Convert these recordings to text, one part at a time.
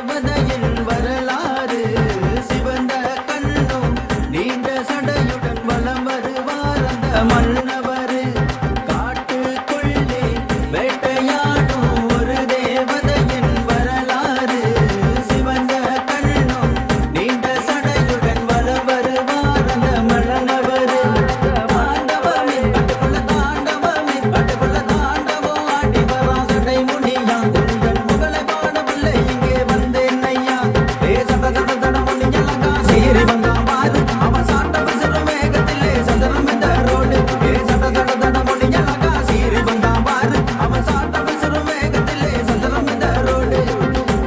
தேவதையின் வரலாறு சிவந்த கண்ணும் நீண்ட சடையுடன் வலம் வருவார் அந்த மன்னவரு காட்டுக்குள்ளே வேட்டையாடும் ஒரு தேவதையின் வரலாறு சிவந்த கண்ணும் நீண்ட சடையுடன் வலம் வருவார் அந்த மன்னவரு தாண்டவமே கட்டுக்குள்ள தாண்டவமே கட்டுக்குள்ள தாண்டவம் ஆடி வரா சடை முனியா உந்தன் புகழை பாடவில்லை இங்கே வந்தேன் ஐயா ஏ சட சட சட முனியலங்கா சீறி வந்தான் பாரு அவன் சாட்ட விசிறு மேகத்திலே சதுரம் இந்த ரோடு ஏ சட சட சட முனியலங்கா சீறி வந்தான் பாரு அவன் சாட்ட விசிறு மேகத்திலே சதுரம் இந்த ரோடு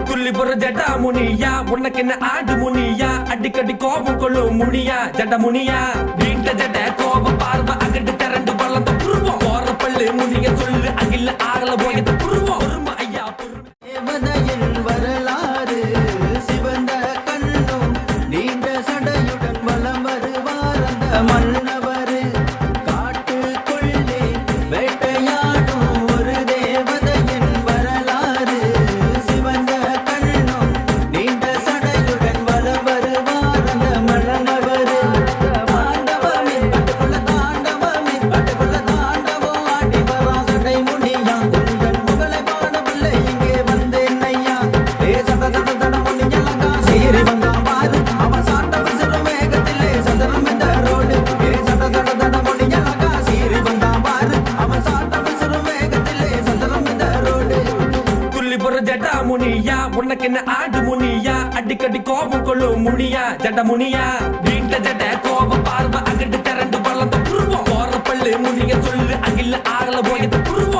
துள்ளி போற ஜடா முனியா உனக்கு என்ன ஆடு முனியா அடிக்கடி கோபம் கொள்ளும் முனியா ஜட முனியா வீட்ட ஜட கோபம் பார்வை அகட்டு திரண்டு வளர்ந்த புருவம் போற பள்ளு முனிய சொல்லு அகில ஆகல போயது புருவம் பொறுமை ஐயா பொறுமை தேவதையின் வரலாறு சிவந்த கண்ணும் நீண்ட சடையுடன் வலம் வருவார் அந்த மன்னவரு காட்டுக்குள்ளே வேட்டையாடும் ஒரு தேவதையின் வரலாறு சிவந்த கண்ணும் நீண்ட சடையுடன் வலம் வருவார் அந்த மன்னவரு தாண்டவமே கட்டுக்குள்ள தாண்டவமே கட்டுக்குள்ள தாண்டவம் ஆடி வரா சடை முனியா உந்தன் புகழை பாடவில்லை இங்கே வந்தேன் ஐயா ஏ சட சட சட முனியலங்கா சீறி வந்தான் பாரு அவன் சாட்ட விசிறு மேகத்திலே சதுரம் இந்த ரோடு ஏ சட சட சட முனியலங்கா சீறி வந்தான் பாரு அவன் சாட்ட விசிறு மேகத்திலே சதுரம் இந்த ரோடு துள்ளி போற ஜடா முனியா உனக்கு என்ன ஆடு முனியா அடிக்கடி கோபம் கொள்ளும் முனியா ஜட முனியா வீட்ட ஜட கோபம் பார்வை அகட்டு திரண்டு வளர்ந்த புருவம் போற பள்ளு முனிய சொல்லு அகில ஆகல போயது புருவம்